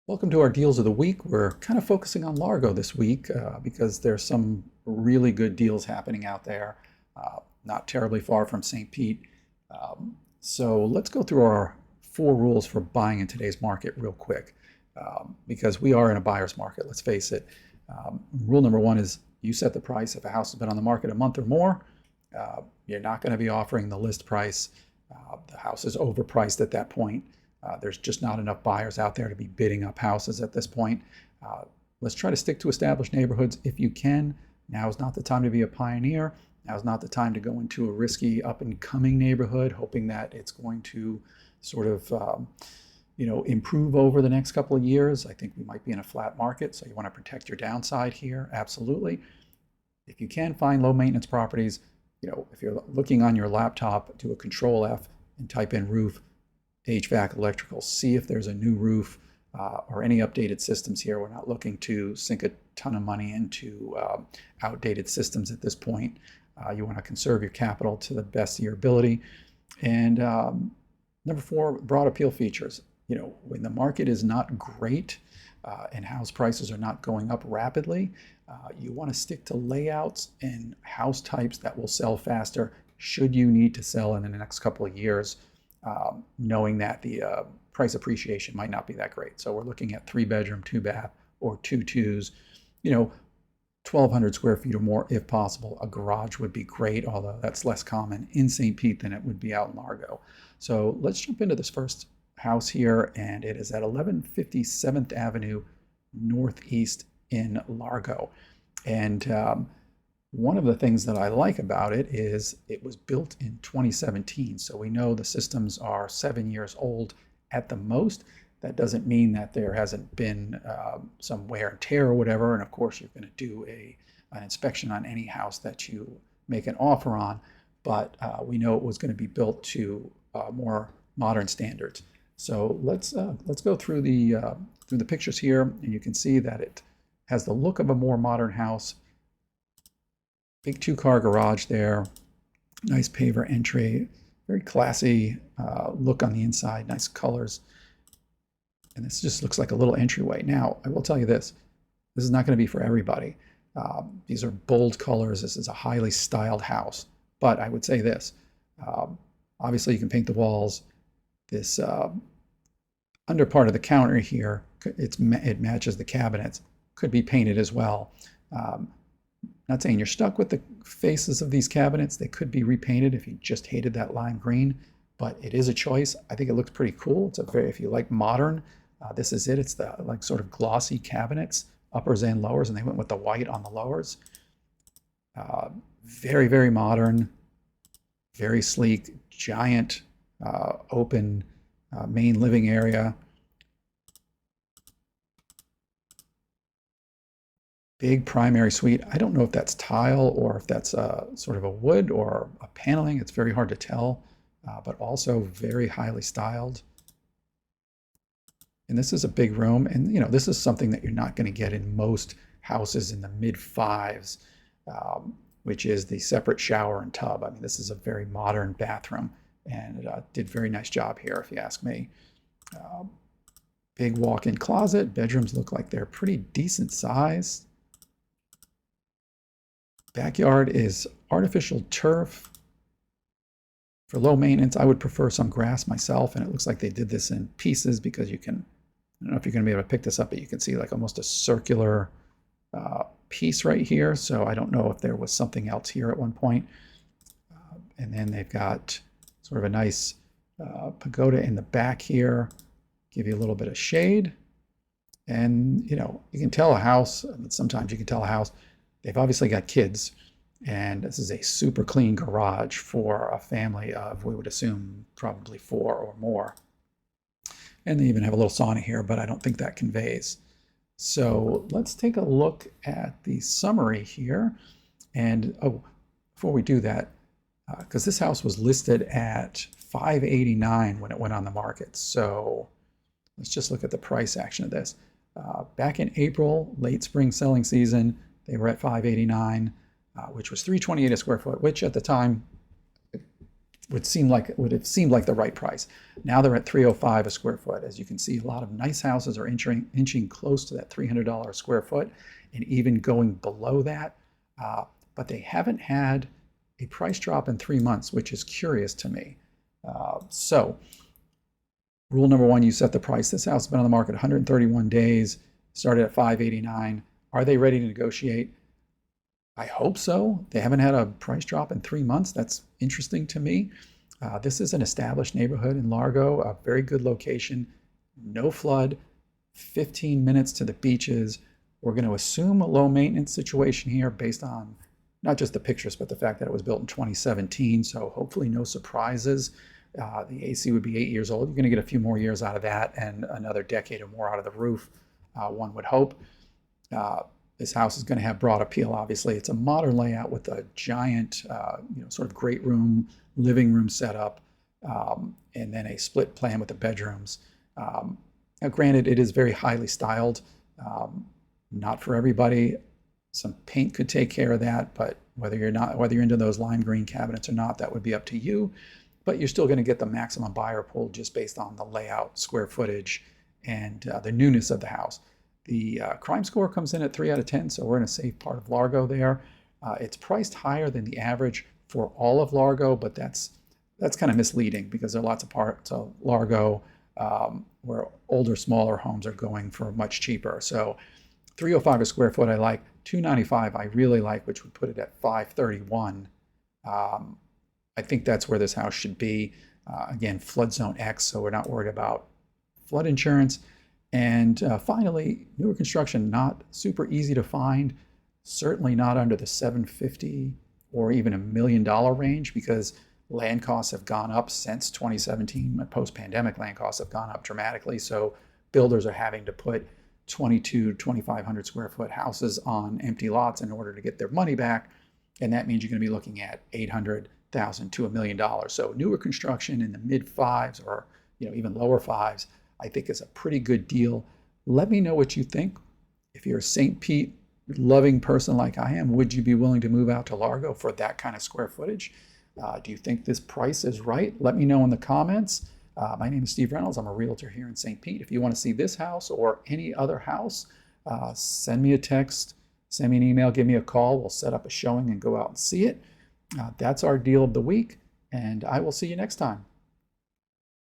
Welcome to our deals of the week. We're kind of focusing on Largo this week because there's some really good deals happening out there, not terribly far from St. Pete. So let's go through our 4 rules for buying in today's market real quick because we are in a buyer's market, let's face it. Rule number 1 is you set the price. If a house has been on the market a month or more, you're not going to be offering the list price. The house is overpriced at that point. There's just not enough buyers out there to be bidding up houses at this point. Let's try to stick to established neighborhoods if you can. Now is not the time to be a pioneer. Now is not the time to go into a risky up-and-coming neighborhood, hoping that it's going to sort of improve over the next couple of years. I think we might be in a flat market, so you want to protect your downside here, absolutely. If you can find low-maintenance properties, if you're looking on your laptop, do a Control F and type in roof, HVAC, electrical, see if there's a new roof or any updated systems here. We're not looking to sink a ton of money into outdated systems at this point. You want to conserve your capital to the best of your ability. And number 4, broad appeal features. When the market is not great and house prices are not going up rapidly, you want to stick to layouts and house types that will sell faster should you need to sell in the next couple of years. Knowing that the price appreciation might not be that great. So we're looking at 3-bedroom, 2-bath, or 2-2s, 1,200 square feet or more if possible. A garage would be great, although that's less common in St. Pete than it would be out in Largo. So let's jump into this first house here, and it is at 1157th Avenue Northeast in Largo. And one of the things that I like about it is it was built in 2017. So we know the systems are 7 years old at the most. That doesn't mean that there hasn't been some wear and tear or whatever. And of course, you're going to do an inspection on any house that you make an offer on. But we know it was going to be built to more modern standards. So let's go through the pictures here, and you can see that it has the look of a more modern house. Big 2-car garage there, nice paver entry, very classy look on the inside, nice colors. And this just looks like a little entryway. Now, I will tell you this is not going to be for everybody. These are bold colors. This is a highly styled house. But I would say this, obviously you can paint the walls. This under part of the counter here, it matches the cabinets, could be painted as well. Not saying you're stuck with the faces of these cabinets. They could be repainted if you just hated that lime green, but it is a choice. I think it looks pretty cool. If you like modern, this is it. It's the sort of glossy cabinets, uppers and lowers, and they went with the white on the lowers. Very, very modern, very sleek, giant, open main living area. Big primary suite. I don't know if that's tile or if that's sort of a wood or a paneling. It's very hard to tell, but also very highly styled. And this is a big room. And, this is something that you're not going to get in most houses in the mid-5s, which is the separate shower and tub. I mean, this is a very modern bathroom, and it did a very nice job here, if you ask me. Big walk-in closet. Bedrooms look like they're pretty decent size. Backyard is artificial turf. For low maintenance, I would prefer some grass myself, and it looks like they did this in pieces because you can, I don't know if you're going to be able to pick this up, but you can see like almost a circular piece right here. So I don't know if there was something else here at one point. And then they've got sort of a nice pagoda in the back here, give you a little bit of shade. And, you can tell a house, sometimes you can tell a house, they've obviously got kids, and this is a super clean garage for a family of, we would assume, probably 4 or more. And they even have a little sauna here, but I don't think that conveys. So let's take a look at the summary here. And before we do that, because this house was listed at $589 when it went on the market. So let's just look at the price action of this. Back in April, late spring selling season, they were at $589, which was $328 a square foot, which at the time, would have seemed like the right price. Now they're at 305 a square foot. As you can see, a lot of nice houses are inching close to that $300 a square foot, and even going below that. But they haven't had a price drop in 3 months, which is curious to me. So, rule number one: you set the price. This house has been on the market 131 days. Started at 589. Are they ready to negotiate? I hope so. They haven't had a price drop in 3 months. That's interesting to me. This is an established neighborhood in Largo, a very good location, no flood, 15 minutes to the beaches. We're going to assume a low maintenance situation here based on not just the pictures, but the fact that it was built in 2017. So hopefully no surprises. The AC would be 8 years old. You're going to get a few more years out of that and another decade or more out of the roof, one would hope. This house is going to have broad appeal, obviously. It's a modern layout with a giant, sort of great room, living room setup, and then a split plan with the bedrooms. Now, granted, it is very highly styled. Not for everybody. Some paint could take care of that, but whether you're into those lime green cabinets or not, that would be up to you. But you're still going to get the maximum buyer pool just based on the layout, square footage, and the newness of the house. The crime score comes in at 3 out of 10, so we're in a safe part of Largo there. It's priced higher than the average for all of Largo, but that's kind of misleading because there are lots of parts of Largo where older, smaller homes are going for much cheaper. So 305 a square foot I like, 295 I really like, which would put it at 531. I think that's where this house should be. Again, flood zone X, so we're not worried about flood insurance. And finally, newer construction, not super easy to find, certainly not under the $750 or even $1 million range, because land costs have gone up since 2017. Post-pandemic land costs have gone up dramatically. So builders are having to put 2,500 square foot houses on empty lots in order to get their money back. And that means you're going to be looking at $800,000 to $1 million. So newer construction in the mid fives or even lower fives, I think is a pretty good deal. Let me know what you think. If you're a St. Pete loving person like I am, would you be willing to move out to Largo for that kind of square footage? Do you think this price is right? Let me know in the comments. My name is Steve Reynolds. I'm a realtor here in St. Pete. If you want to see this house or any other house, send me a text, send me an email, give me a call. We'll set up a showing and go out and see it. That's our deal of the week, and I will see you next time.